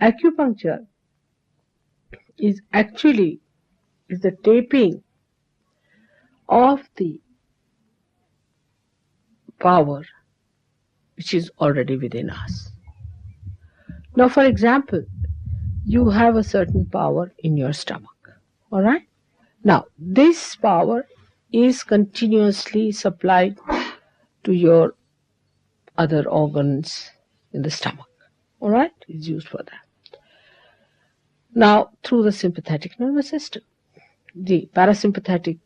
acupuncture is actually the taping of the power which is already within us. Now, for example, you have a certain power in your stomach. All right? Now, this power is continuously supplied to your other organs in the stomach. All right? It's used for that. Now, through the sympathetic nervous system, the parasympathetic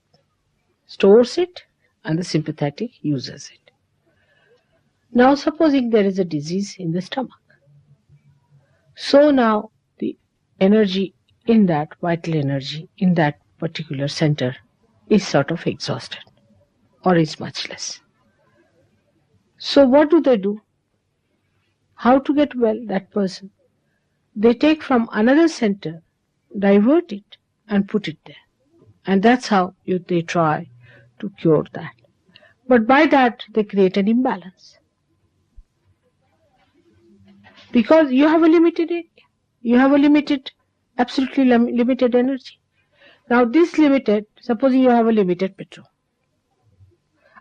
stores it and the sympathetic uses it. Now, supposing there is a disease in the stomach. So now the energy in that, vital energy in that particular center is sort of exhausted or is much less. So what do? How to get well, that person? They take from another center, divert it and put it there. And that's how they try to cure that. But by that they create an imbalance. Because you have a limited area. You have a limited, absolutely limited energy. Now this limited, supposing you have a limited petrol.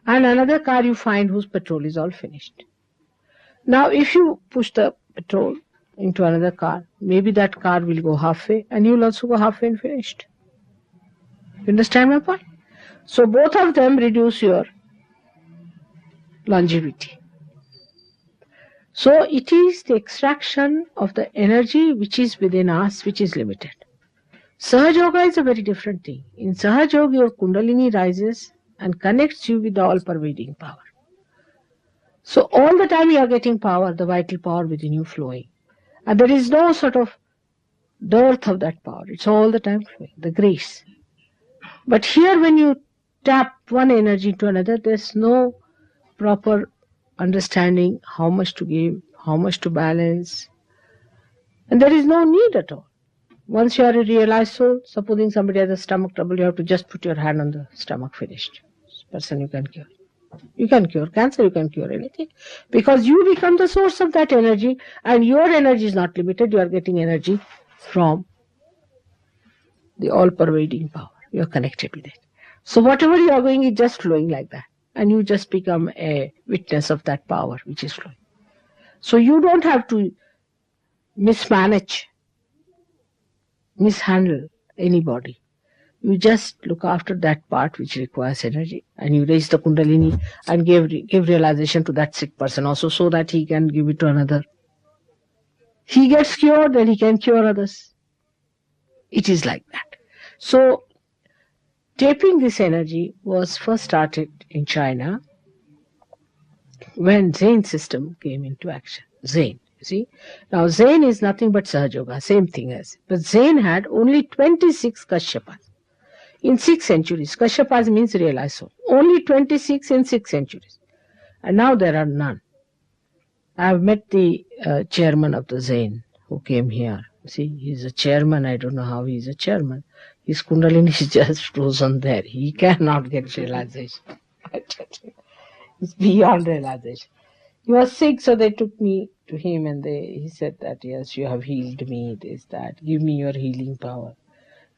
And another car you find whose petrol is all finished. Now if you push the petrol into another car, maybe that car will go halfway and you will also go halfway and finished. You understand my point? So both of them reduce your longevity. So it is the extraction of the energy which is within us, which is limited. Sahaja Yoga is a very different thing. In Sahaja Yoga, your Kundalini rises and connects you with the all-pervading power. So all the time you are getting power, the vital power within you flowing. And there is no sort of dearth of that power. It's all the time flowing, the grace. But here when you tap one energy to another, there's no proper understanding how much to give, how much to balance. And there is no need at all. Once you are a realized soul, supposing somebody has a stomach trouble, you have to just put your hand on the stomach, finished. This person you can cure. You can cure cancer, you can cure anything. Because you become the source of that energy and your energy is not limited. You are getting energy from the all-pervading power. You are connected with it. So whatever you are going is just flowing like that. And you just become a witness of that power which is flowing. So you don't have to mismanage, mishandle anybody. You just look after that part which requires energy and you raise the Kundalini and give realization to that sick person also so that he can give it to another. He gets cured, then he can cure others. It is like that. So taping this energy was first started in China when Zen system came into action. Zen, you see. Now Zen is nothing but Sahaja Yoga, same thing as. But Zen had only 26 Kashyapas. In 6 centuries, Kashyapas means realized soul. Only 26 in 6 centuries. And now there are none. I have met the chairman of the Zen who came here. See, he's a chairman. I don't know how he's a chairman. His Kundalini is just frozen there. He cannot get realization. It's beyond realization. He was sick, so they took me to him and he said that, yes, you have healed me, this, that. Give me your healing power.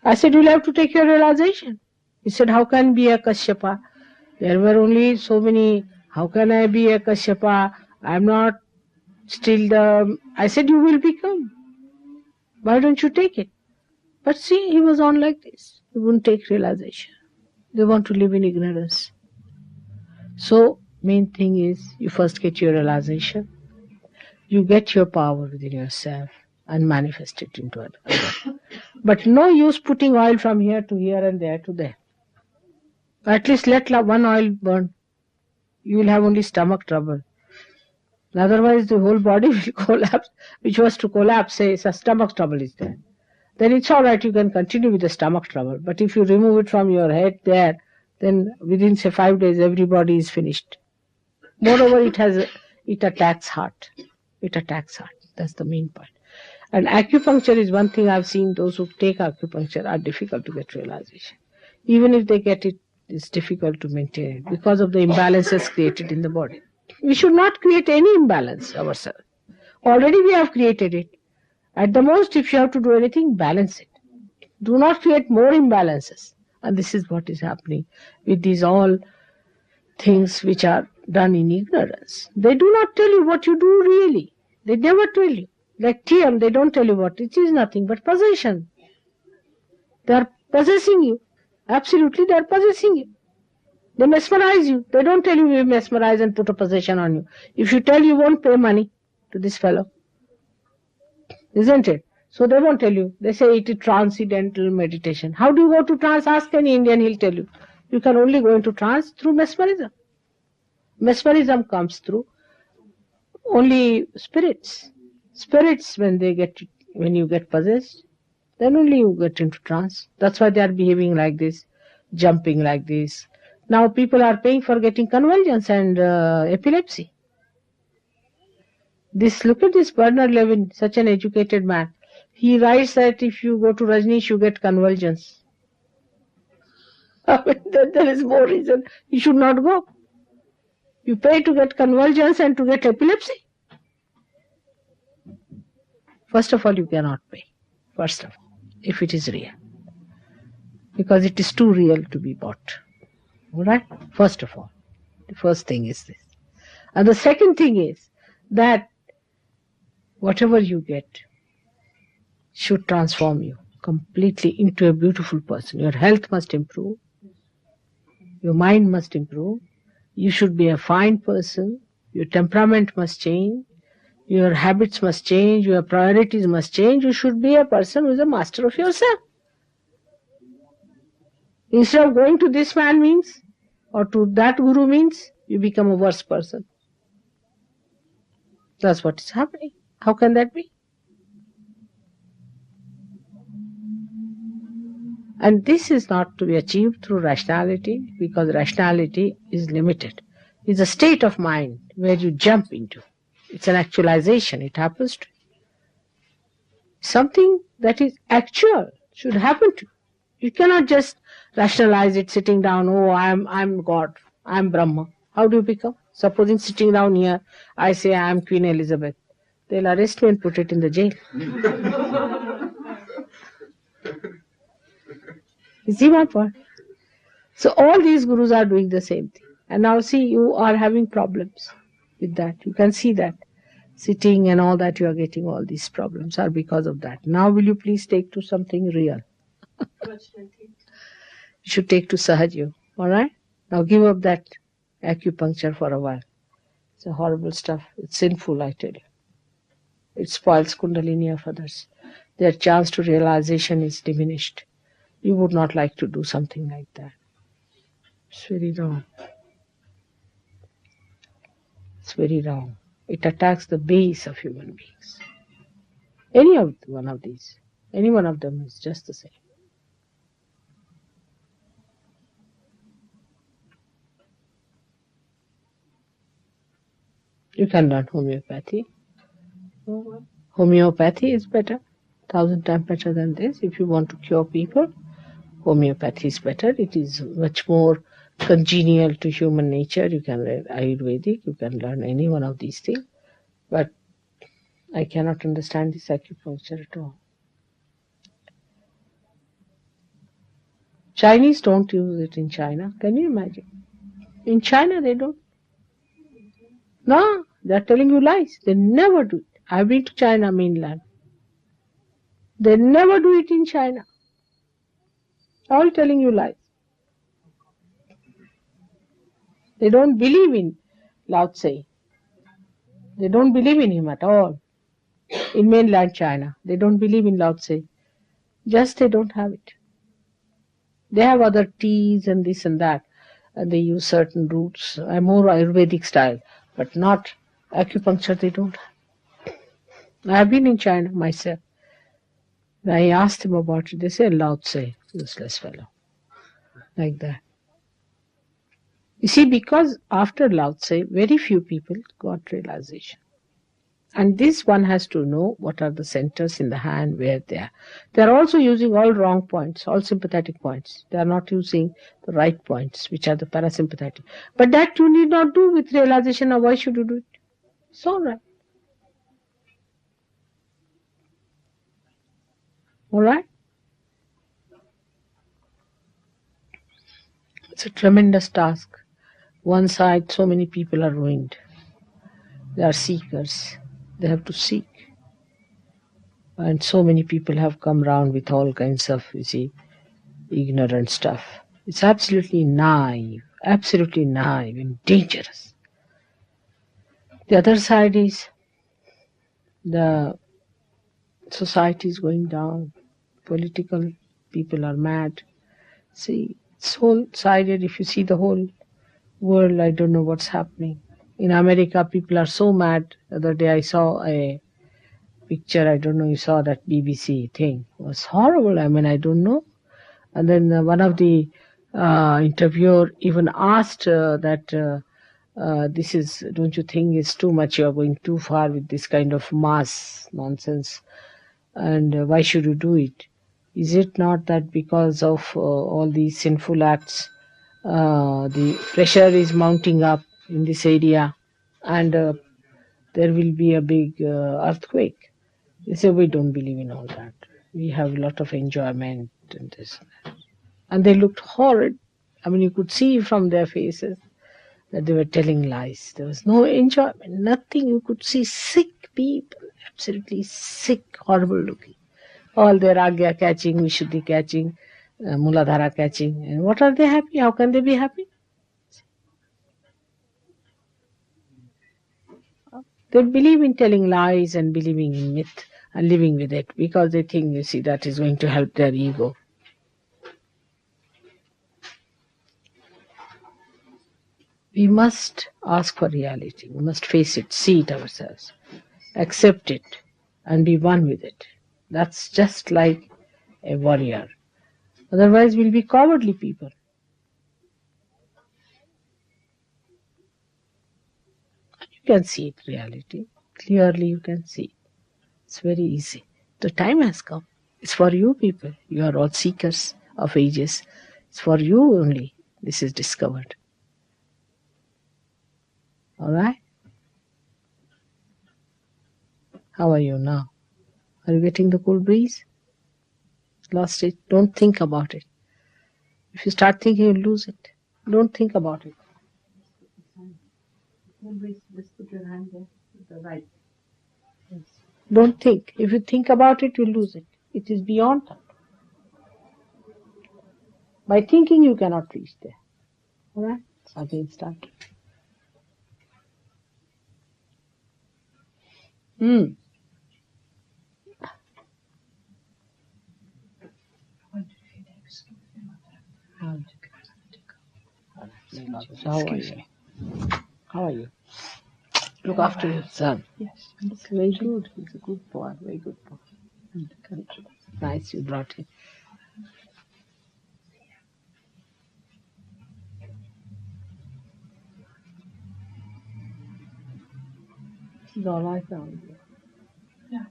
I said, you'll have to take your realization. He said, how can I be a Kashyapa? There were only so many. How can I be a Kashyapa? I'm not still the... I said, you will become. Why don't you take it? But see, he was on like this. He wouldn't take realization. They want to live in ignorance. So, main thing is, you first get your realization. You get your power within yourself and manifest it into other. But no use putting oil from here to here and there to there. At least let one oil burn. You will have only stomach trouble. Otherwise, the whole body will collapse, which was to collapse, say, stomach trouble is there. Then it's all right, you can continue with the stomach trouble. But if you remove it from your head there, then within, say, 5 days, everybody is finished. Moreover, it attacks heart. It attacks heart. That's the main point. And acupuncture is one thing I've seen. Those who take acupuncture are difficult to get realization. Even if they get it, it's difficult to maintain it because of the imbalances created in the body. We should not create any imbalance ourselves. Already we have created it. At the most, if you have to do anything, balance it. Do not create more imbalances. And this is what is happening with these all things which are done in ignorance. They do not tell you what you do really. They never tell you. Like TM, they don't tell you what. It is nothing but possession. They are possessing you. Absolutely, they are possessing you. They mesmerize you. They don't tell you we mesmerize and put a possession on you. If you tell you won't pay money to this fellow, isn't it? So they won't tell you. They say it is transcendental meditation. How do you go to trance? Ask any Indian, he'll tell you. You can only go into trance through mesmerism. Mesmerism comes through only spirits. Spirits, when you get possessed, then only you get into trance. That's why they are behaving like this, jumping like this. Now people are paying for getting convulsions and epilepsy. Look at this Bernard Levin, such an educated man. He writes that if you go to Rajneesh, you get convulsions. I mean, there is more reason you should not go. You pay to get convulsions and to get epilepsy. First of all, you cannot pay. First of all, if it is real. Because it is too real to be bought. Alright? First of all. The first thing is this. And the second thing is that whatever you get should transform you completely into a beautiful person. Your health must improve. Your mind must improve. You should be a fine person. Your temperament must change. Your habits must change. Your priorities must change. You should be a person who is a master of yourself. Instead of going to this man means, or to that guru means, you become a worse person. That's what is happening. How can that be? And this is not to be achieved through rationality, because rationality is limited. It's a state of mind where you jump into. It's an actualization. It happens to you. Something that is actual should happen to you. You cannot just rationalize it sitting down, oh, I'm God, I'm Brahma. How do you become? Supposing sitting down here, I say I am Queen Elizabeth. They'll arrest me and put it in the jail. You see my point? So all these gurus are doing the same thing. And now see, you are having problems with that. You can see that. Sitting and all that, you are getting all these problems are because of that. Now will you please take to something real? You should take to Sahaja Yoga. Alright? Now give up that acupuncture for a while. It's a horrible stuff. It's sinful, I tell you. It spoils Kundalini of others. Their chance to realization is diminished. You would not like to do something like that. It's very wrong. It's very wrong. It attacks the base of human beings. Any one of these, any one of them is just the same. You can learn homeopathy. Homeopathy is better, 1,000 times better than this. If you want to cure people, homeopathy is better. It is much more congenial to human nature. You can learn Ayurvedic, you can learn any one of these things. But I cannot understand this acupuncture at all. Chinese don't use it in China. Can you imagine? In China they don't. No, they're telling you lies. They never do it. I've been to China mainland. They never do it in China. All telling you lies. They don't believe in Lao Tse. They don't believe in him at all. In mainland China, they don't believe in Lao Tse. Just they don't have it. They have other teas and this and that. And they use certain roots, a more Ayurvedic style, but not acupuncture they don't have. I have been in China myself. I asked them about it. They say Lao Tse, useless fellow. Like that. You see, because after Lao Tse, very few people got realization. And this one has to know what are the centers in the hand, where they are. They are also using all wrong points, all sympathetic points. They are not using the right points, which are the parasympathetic. But that you need not do with realization of why should you do it. It's all right. All right? It's a tremendous task. One side, so many people are ruined. They are seekers. They have to seek. And so many people have come round with all kinds of, ignorant stuff. It's absolutely naive and dangerous. The other side is the society is going down. Political people are mad. See, it's whole-sided. If you see the whole world, I don't know what's happening. In America, people are so mad. The other day I saw a picture. I don't know, you saw that BBC thing. It was horrible. I don't know. And then one of the interviewer even asked this is, don't you think it's too much? You are going too far with this kind of mass nonsense. And why should you do it? Is it not that because of all these sinful acts, the pressure is mounting up in this area, and there will be a big earthquake? They say, we don't believe in all that. We have a lot of enjoyment and this and that. And they looked horrid. You could see from their faces that they were telling lies. There was no enjoyment, nothing. You could see sick people, absolutely sick, horrible looking. All their agya catching, Vishuddhi catching, Muladhara catching. And what are they happy? How can they be happy? They believe in telling lies and believing in myth and living with it because they think, that is going to help their ego. We must ask for reality. We must face it, see it ourselves, accept it, and be one with it. That's just like a warrior. Otherwise, we'll be cowardly people. You can see it, reality. Clearly, you can see. It's very easy. The time has come. It's for you people. You are all seekers of ages. It's for you only this is discovered. All right? How are you now? Are you getting the cool breeze? Lost it? Don't think about it. If you start thinking, you'll lose it. Don't think about it. Cool breeze, just put your hand there. The right. Yes. Don't think. If you think about it, you'll lose it. It is beyond that. By thinking, you cannot reach there. All right? So again, start. How are you? How are you? Look after your son. Yes. It's very good. He's a good boy. Very good boy. Nice you brought him. He's all right now. Yeah.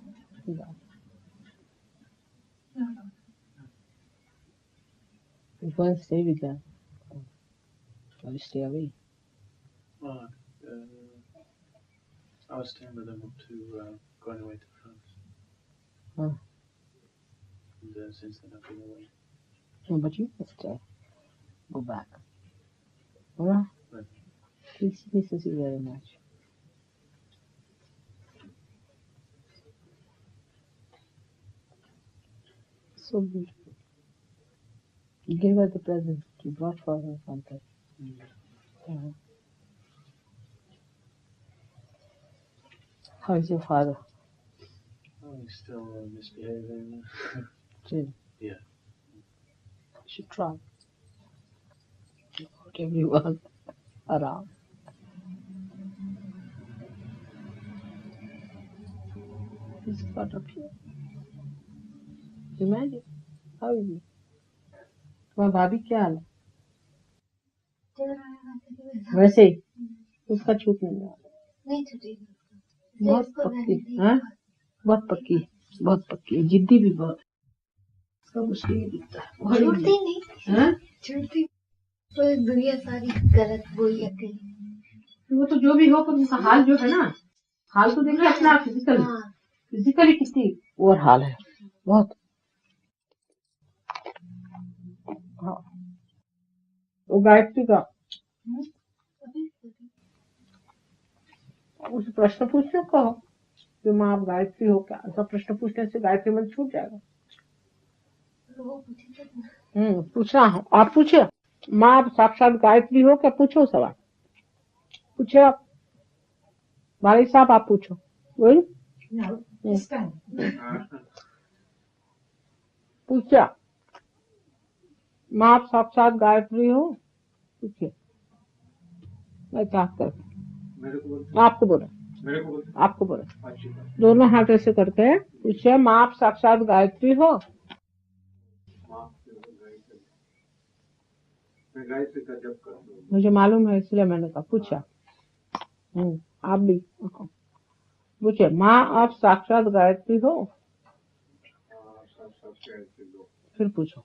He's all right. No. You go and stay with them. Or you stay away. Well, I was staying with them up to going away to France. Oh. And since then I've been away. No, but you must go back. All right? Right. He misses you very much. So beautiful. You gave her the present. You brought for her something. Yeah. How is your father? Oh, he's still misbehaving. Still? Yeah. You should try. Not everyone around. He's got up here. Imagine. How is he? तुम्हारा भाभी क्या हाल है? वैसे ही उसका छूट नहीं रहा। बहुत पक्की, हाँ? बहुत पक्की, जिद्दी भी बहुत। सब उसके लिए दिखता है। छूटती नहीं, हाँ? छूटती तो दुनिया सारी गलत बोल जाती है। वो तो जो भी हो, पर उनका हाल जो है ना, हाल तो देखिए अपना फिजिकली कितनी और हाल है बहुत। वो गायत्री का अभी उस प्रश्न पूछने कहो कि माँ आप गायत्री हो क्या? ऐसा प्रश्न पूछने से गायत्री मंत्र छूट जाएगा। वो पूछे थे ना। पूछना आप पूछे माँ आप साक्षात गायत्री हो क्या? पूछो सवाल पूछे आप भाई साहब आप पूछो वही पूछा माँ आप साक्षात गायत्री हो पूछिए मैं चाहता आपको बोला आपको बोला दोनों हाथ ऐसे करके पूछे माँ आप साक्षात गायत्री हो? मुझे मालूम है इसलिए मैंने कहा पूछा। आप भी पूछे माँ आप साक्षात गायत्री हो? फिर पूछो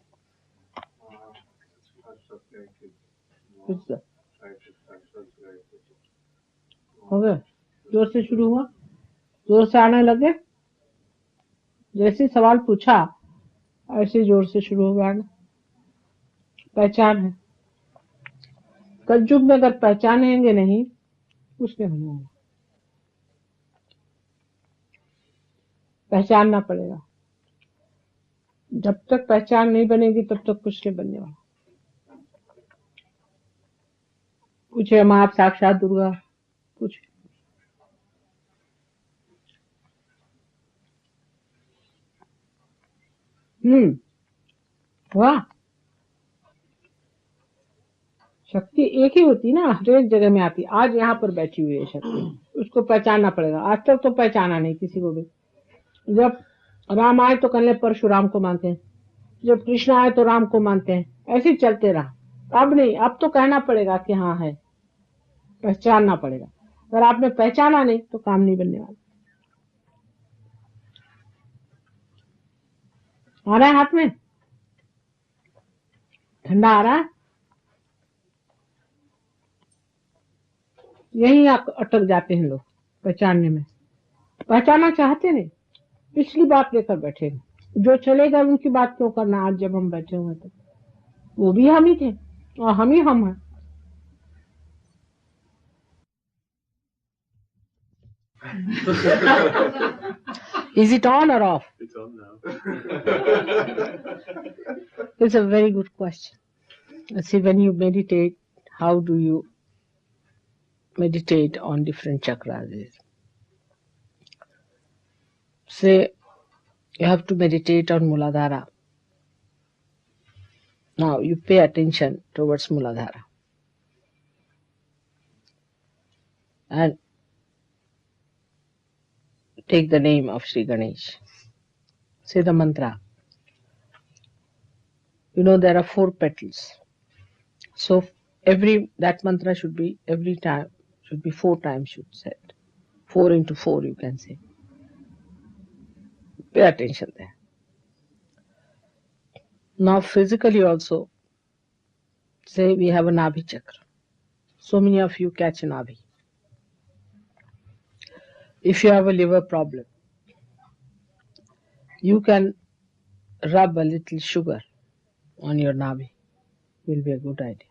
फिर से हो गए जोर से शुरू हुआ जोर से आने लगे जैसे सवाल पूछा ऐसे जोर से शुरू हो गया पहचान है कलयुग में अगर पहचानेंगे नहीं कुछ नहीं होगा पहचानना पड़ेगा जब तक पहचान नहीं बनेगी तब तक कुछ नहीं बनने वाला। पूछे माँ आप साक्षात दुर्गा पूछे वाह शक्ति एक ही होती ना हर एक जगह में आती आज यहाँ पर बैठी हुई है शक्ति उसको पहचानना पड़ेगा। आज तक तो पहचाना नहीं किसी को भी। जब राम आए तो कहने परशुराम को मानते हैं जब कृष्ण आए तो राम को मानते हैं ऐसे ही चलते रहा। अब नहीं अब तो कहना पड़ेगा कि हाँ है पहचानना पड़ेगा। अगर आपने पहचाना नहीं तो काम नहीं बनने वाला। आ रहा है हाथ में ठंडा आ रहा है यही अटक जाते हैं लोग पहचानने में पहचानना चाहते नहीं पिछली बात लेकर बैठे जो चले गए उनकी बात क्यों करना। आज जब हम बैठे हुए थे वो भी हम ही थे और हम ही हम हैं। Is it on or off? It's on now. It's a very good question. See, when you meditate, how do you meditate on different chakras? Say, you have to meditate on Muladhara. Now, you pay attention towards Muladhara. And take the name of Sri Ganesh. Say the mantra. You know there are 4 petals. So that mantra should be every time, should be 4 times should said. 4 into 4 you can say. Pay attention there. Now physically also, say we have a Nabhi chakra. So many of you catch Nabhi. If you have a liver problem, you can rub a little sugar on your Nabhi. Will be a good idea.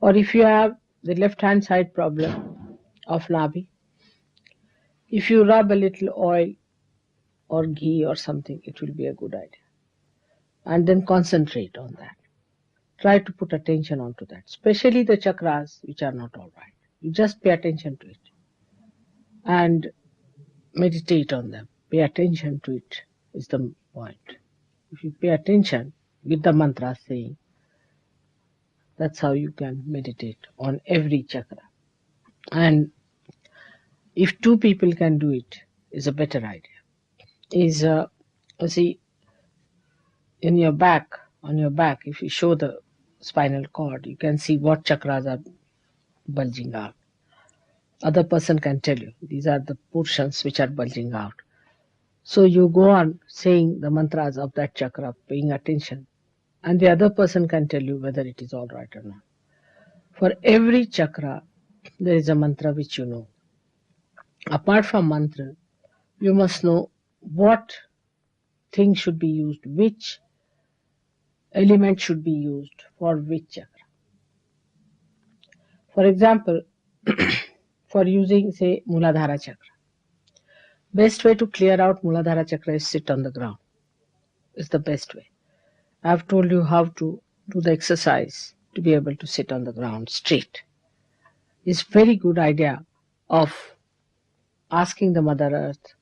Or if you have the left hand side problem of Nabhi, if you rub a little oil or ghee or something, it will be a good idea. And then concentrate on that. Try to put attention onto that, especially the chakras which are not all right. You just pay attention to it and meditate on them. Pay attention to it is the point. If you pay attention with the mantra saying, that's how you can meditate on every chakra. And if 2 people can do it, is a better idea. Is see in your back, on your back, if you show the spinal cord, you can see what chakras are bulging out. Other person can tell you these are the portions which are bulging out. So you go on saying the mantras of that chakra, paying attention, and the other person can tell you whether it is all right or not. For every chakra, there is a mantra which you know. Apart from mantra, you must know what thing should be used, which element should be used for which chakra. For example, for using, say, Muladhara chakra, best way to clear out Muladhara chakra is sit on the ground. Is the best way. I've told you how to do the exercise to be able to sit on the ground straight. It's very good idea of asking the Mother Earth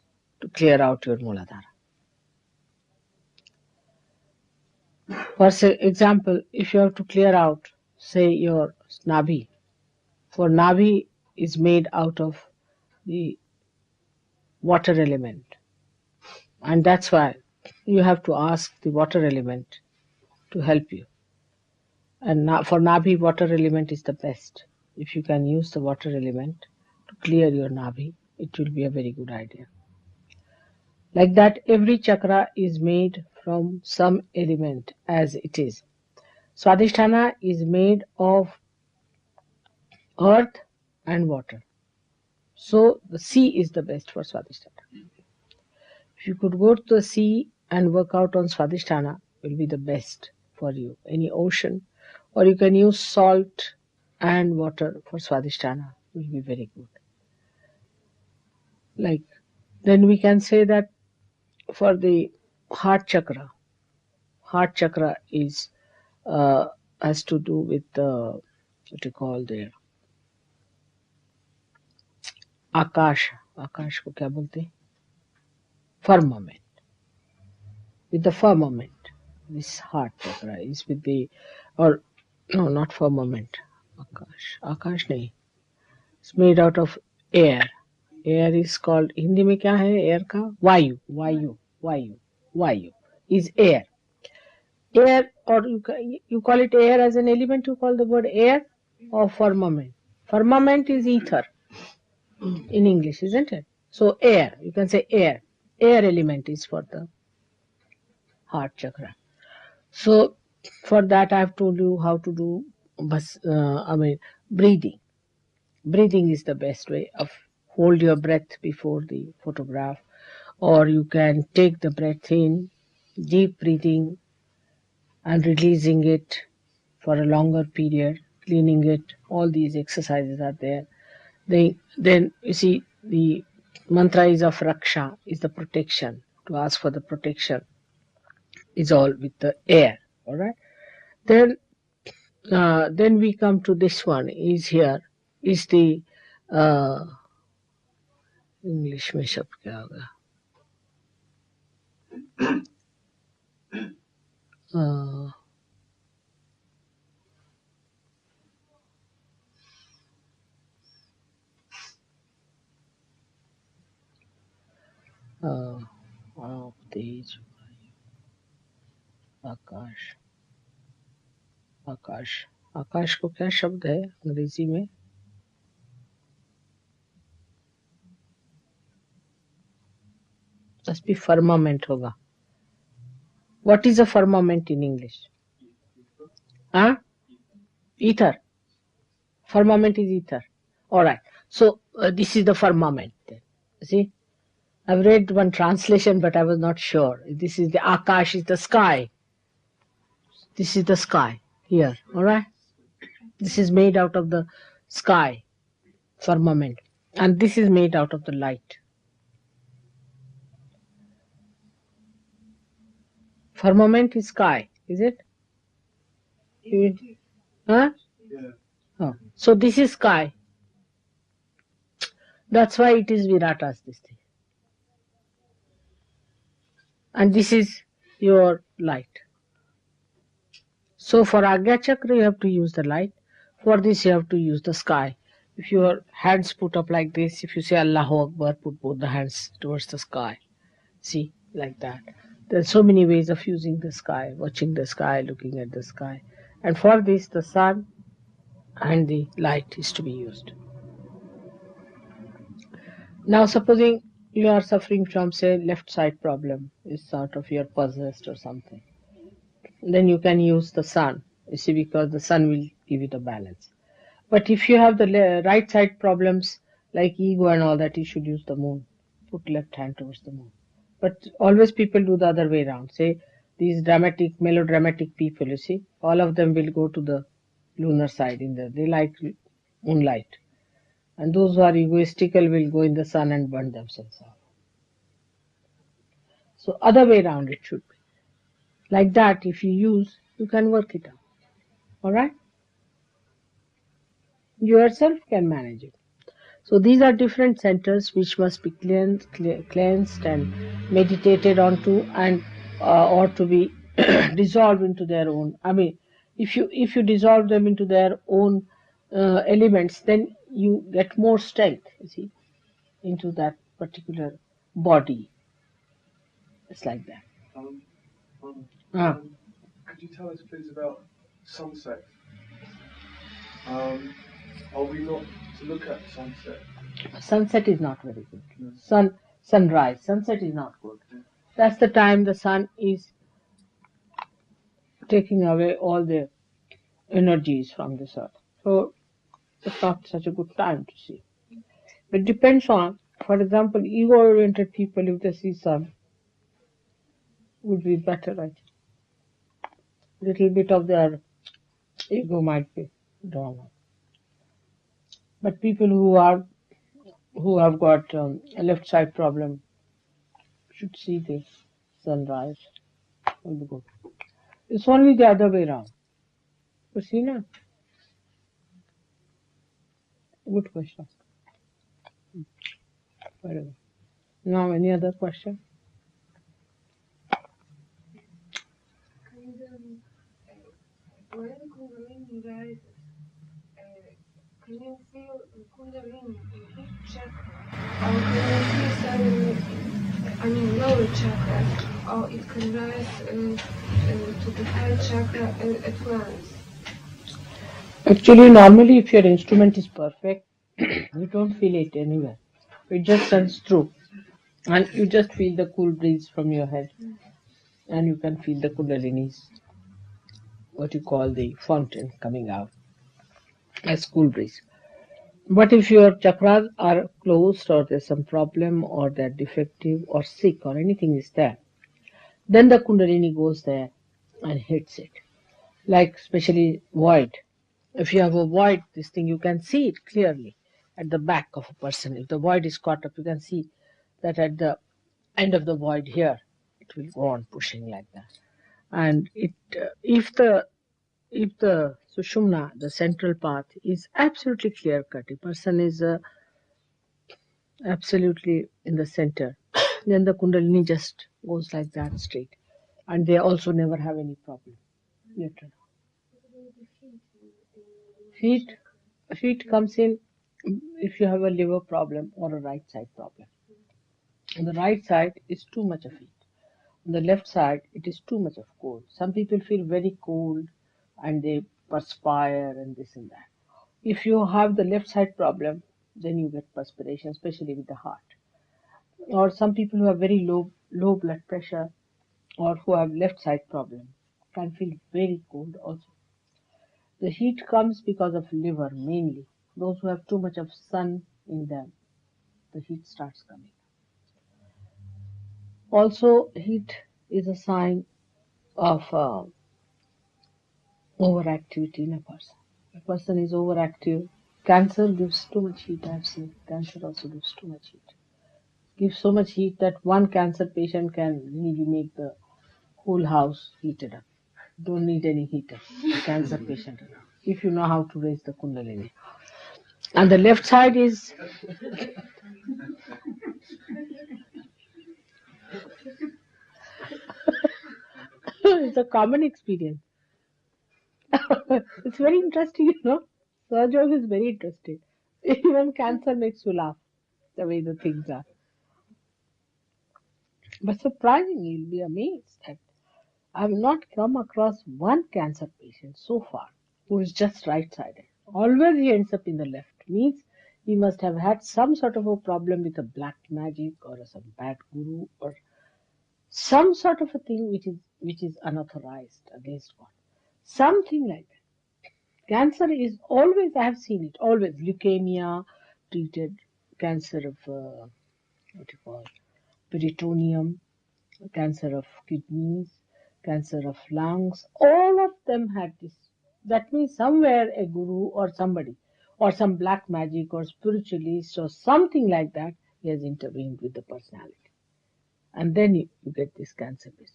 to clear out your Muladhara. For example, if you have to clear out, say, your Nabhi, for Nabhi is made out of the water element, and that's why you have to ask the water element to help you. And for Nabhi, water element is the best. If you can use the water element to clear your Nabhi, it will be a very good idea. Like that, every chakra is made from some element as it is. Swadhisthana is made of earth and water. So the sea is the best for Swadhisthana. If you could go to the sea and work out on Swadhisthana, it will be the best for you. Any ocean, or you can use salt and water for Swadhisthana, will be very good. Like, then we can say that for the heart chakra is has to do with what you call the आकाश को क्या बोलते हैं? Firmament. With the firmament, this heart chakra is with the, or no, not firmament. आकाश नहीं. It's made out of air. Air is called, Hindi में क्या है air का? वायु is air. Air, or you call it air as an element, you call the word air, or firmament. Firmament is ether in English, isn't it? So air, you can say air. Air element is for the heart chakra. So for that I have told you how to do breathing. Breathing is the best way of hold your breath before the photograph, or you can take the breath in, deep breathing, and releasing it for a longer period, cleaning it. All these exercises are there. Then you see the mantra is of Raksha, is the protection. To ask for the protection is all with the air. All right. Then we come to this one. Is here is the English में शब्द क्या होगा? तेज आकाश आकाश को क्या शब्द है अंग्रेजी में? Must be firmament होगा. What is a firmament in English? Ether. Firmament is ether. All right. So this is the firmament. Then. See, I've read one translation, but I was not sure. This is the Akash, is the sky. This is the sky here. All right. This is made out of the sky, firmament, and this is made out of the light. Firmament is sky, is it? Huh? Yeah. Oh, so this is sky. That's why it is Viratas, this thing. And this is your light. So for Agya Chakra, you have to use the light. For this, you have to use the sky. If your hands put up like this, if you say Allahu Akbar, put both the hands towards the sky. See, like that. There are so many ways of using the sky, watching the sky, looking at the sky. And for this, the sun and the light is to be used. Now, supposing you are suffering from, say, left side problem, is sort of you're possessed or something, then you can use the sun, you see, because the sun will give you the balance. But if you have the right side problems like ego and all that, you should use the moon. Put left hand towards the moon. But always people do the other way around. Say, these dramatic, melodramatic people, you see, all of them will go to the lunar side. They like moonlight. And those who are egoistical will go in the sun and burn themselves out. So other way around it should be. Like that, if you use, you can work it out. Alright? You yourself can manage it. So these are different centers which must be cleansed and meditated onto, and or to be dissolved into their own. I mean, if you dissolve them into their own elements, then you get more strength. You see, into that particular body. It's like that. Ah. Could you tell us, please, about sunset? Are we not to look at sunset? Sunset is not very good. Sunrise. Sunset is not good. That's the time the sun is taking away all the energies from this earth. So it's not such a good time to see. But it depends on, for example, ego-oriented people, if they see sun, would be better, I think. Little bit of their ego might be down. But people who have got a left side problem should see the sunrise. Will be good. It's only the other way around. You see now? Good question. Very good. Now, any other question? When the Kundalini rises, can you feel the Kundalini in each chakra? Or can you feel lower chakra? Or it can rise to the high chakra at once? Actually, normally, if your instrument is perfect, you don't feel it anywhere. It just runs through. And you just feel the cool breeze from your head. And you can feel the Kundalini's, what you call the fountain coming out as cool breeze. But if your chakras are closed, or there's some problem, or they're defective or sick, or anything is there, then the Kundalini goes there and hits it. Like especially void. If you have a void, this thing, you can see it clearly at the back of a person. If the void is caught up, you can see that at the end of the void here, it will go on pushing like that. And if the Sushumna, the central path, is absolutely clear cut, a person is absolutely in the center, then the Kundalini just goes like that straight. And they also never have any problem later. Heat comes in if you have a liver problem or a right side problem. On the right side is too much of heat. On the left side, it is too much of cold. Some people feel very cold and they perspire and this and that. If you have the left side problem, then you get perspiration, especially with the heart. Or some people who have very low blood pressure or who have left side problem can feel very cold also. The heat comes because of liver mainly. Those who have too much of sun in them, the heat starts coming. Also, heat is a sign of overactivity in a person. A person is overactive. Cancer gives too much heat. I've seen cancer also gives too much heat. Gives so much heat that one cancer patient can really make the whole house heated up. Don't need any heater. A cancer patient, if you know how to raise the Kundalini. And the left side is it's a common experience. It's very interesting, Sahaja Yoga is very interesting. Even cancer makes you laugh the way the things are. But surprisingly, you'll be amazed that I've not come across one cancer patient so far who is just right-sided. Always he ends up in the left. Means he must have had some sort of a problem with a black magic or some bad guru or some sort of a thing which is unauthorized against God. Something like that. Cancer is always, I have seen it, always leukemia treated, cancer of what you call peritoneum, cancer of kidneys, cancer of lungs, all of them had this. That means somewhere a guru or somebody, or some black magic or spiritualist or something like that, he has intervened with the personality. And then you get this cancer business.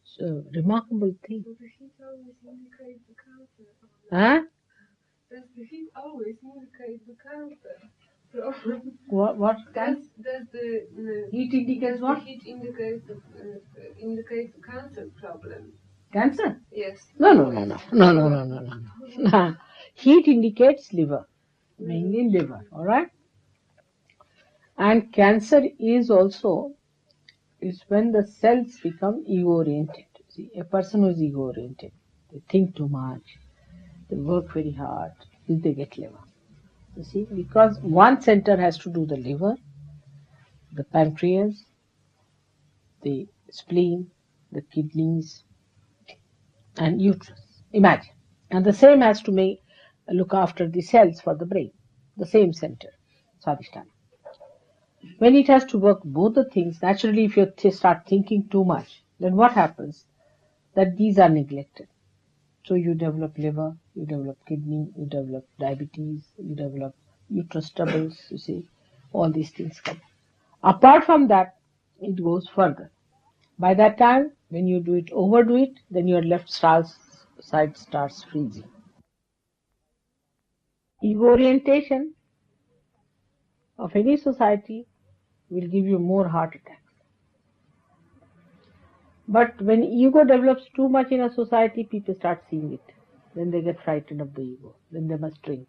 So, remarkable thing. Does the heat always indicate the cancer? Huh? Does the heat always indicate the cancer? So, What does cancer? the Heat indicates the what? heat indicate the cancer problem? Cancer? Yes. No. Heat indicates liver, mainly liver, all right? And cancer is when the cells become ego-oriented. See, a person who is ego-oriented, they think too much, they work very hard, they get liver. You see, because one center has to do the liver, the pancreas, the spleen, the kidneys, and uterus. Imagine. And the same has to look after the cells for the brain, the same center, Swadhisthana. When it has to work both the things, naturally, if you start thinking too much, then what happens? That these are neglected. So you develop liver, you develop kidney, you develop diabetes, you develop uterus troubles, you see, all these things come. Apart from that, it goes further. By that time, when you overdo it, then your left side starts freezing. Ego orientation of any society will give you more heart attacks. But when ego develops too much in a society, people start seeing it. Then they get frightened of the ego. Then they must drink.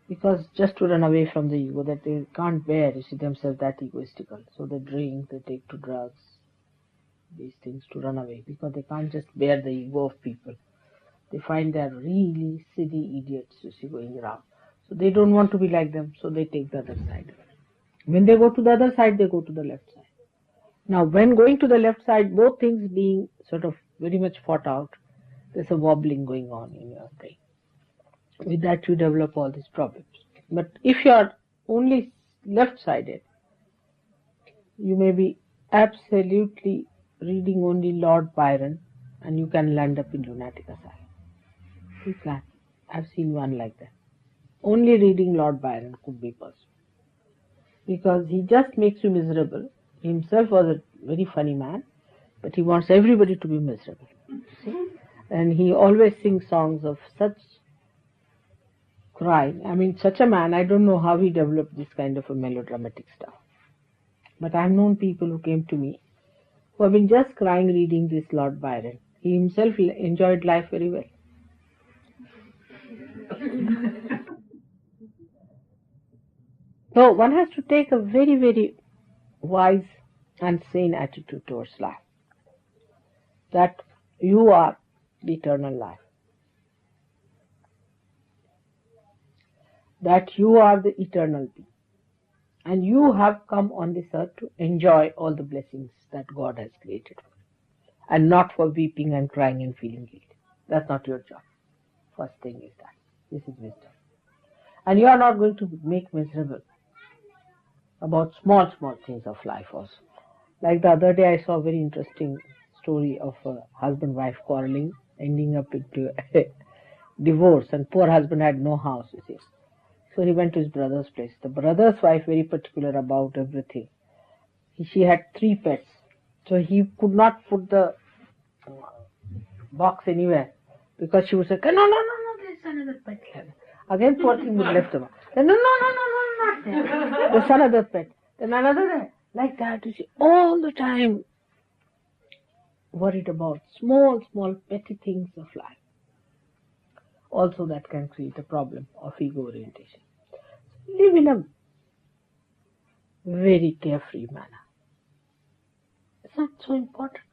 Because just to run away from the ego that they can't bear, you see themselves that egoistical. So they drink, they take to drugs, these things to run away. Because they can't just bear the ego of people. They find they're really silly idiots, you see, going around. So they don't want to be like them, so they take the other side. When they go to the other side, they go to the left side. Now, when going to the left side, both things being sort of very much fought out, there's a wobbling going on in your brain. With that, you develop all these problems. But if you are only left-sided, you may be absolutely reading only Lord Byron, and you can land up in lunatic asylum. You can. I've seen one like that. Only reading Lord Byron could be possible. Because he just makes you miserable. He himself was a very funny man, but he wants everybody to be miserable. See? And he always sings songs of such crying. I mean, such a man, I don't know how he developed this kind of a melodramatic stuff. But I've known people who came to me who have been just crying reading this Lord Byron. He himself enjoyed life very well. So one has to take a very, very wise and sane attitude towards life. That you are the eternal life. That you are the eternal being. And you have come on this earth to enjoy all the blessings that God has created for you. And not for weeping and crying and feeling guilty. That's not your job. First thing is that. This is wisdom. And you are not going to make miserable about small things of life also. Like the other day I saw a very interesting story of a husband-wife quarreling, ending up into a divorce, and poor husband had no house, you see. So he went to his brother's place. The brother's wife very particular about everything. She had 3 pets. So he could not put the box anywhere because she would say, no, there's another pet here. Again poor thing would left the box. Then, no, not there. There's another pet. Then another there. Like that, you see, all the time worried about small petty things of life. Also that can create a problem of ego orientation. Live in a very carefree manner. It's not so important.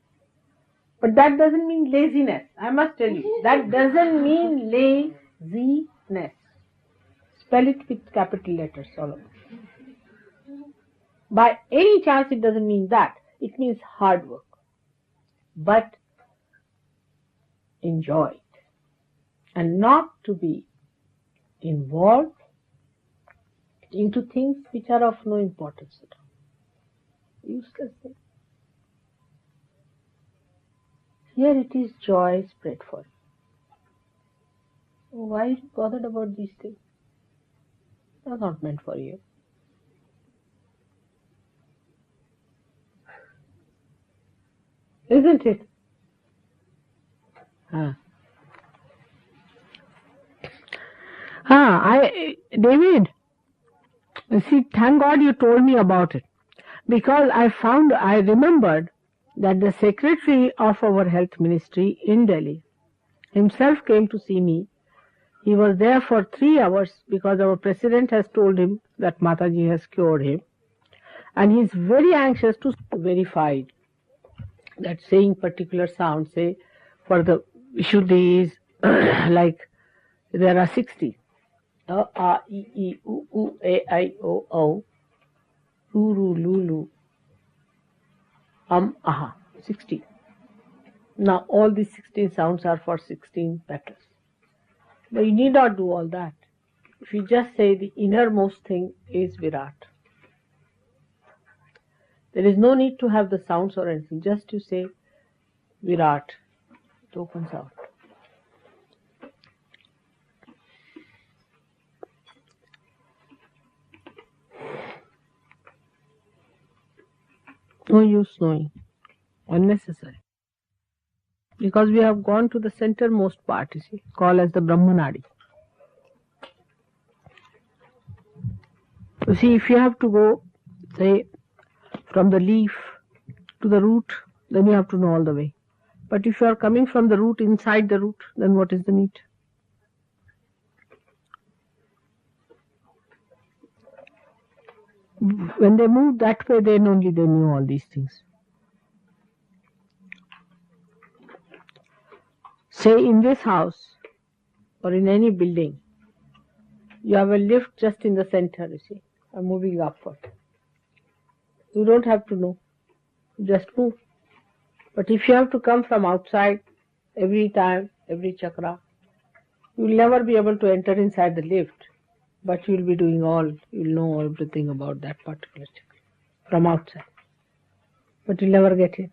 But that doesn't mean laziness. I must tell you. That doesn't mean laziness. Spell it with capital letters, Solomon. By any chance it doesn't mean that. It means hard work. But enjoy it. And not to be involved into things which are of no importance at all. Useless thing. Here it is joy spread for you. Why are you bothered about these things? They're not meant for you. Isn't it? David, see, thank God you told me about it. Because I remembered that the secretary of our health ministry in Delhi himself came to see me. He was there for 3 hours because our president has told him that Mataji has cured him. And he is very anxious to verify that saying particular sound, say for the Vishuddhi is like there are 60. A, E, E, U, A, I, O, Ru, Lu, Aha, 60. Now all these 16 sounds are for 16 petals. But you need not do all that. If you just say the innermost thing is Virat. There is no need to have the sounds or anything. Just you say Virat. It opens out. No use knowing. Unnecessary. Because we have gone to the centermost part, you see, called as the Brahmanadi. You see, if you have to go, say, from the leaf to the root, then you have to know all the way. But if you are coming from the root inside the root, then what is the need? When they moved that way, then only they knew all these things. Say in this house or in any building, you have a lift just in the center, you see, and moving upward. You don't have to know. You just move. But if you have to come from outside every time, every chakra, you will never be able to enter inside the lift. But you will be doing you'll know everything about that particular chakra from outside. But you'll never get in.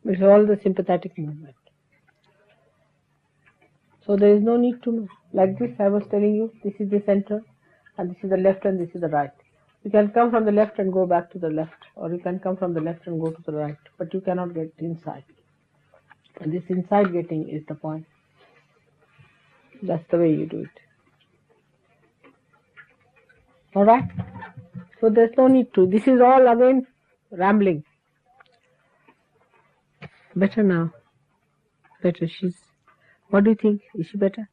It's all the sympathetic movement. So there is no need to know. Like this, I was telling you, this is the center, and this is the left, and this is the right. You can come from the left and go back to the left, or you can come from the left and go to the right, but you cannot get inside. And this inside getting is the point. That's the way you do it. Alright? So there's no need to. This is all again rambling. Better now. Better. What do you think? Is she better?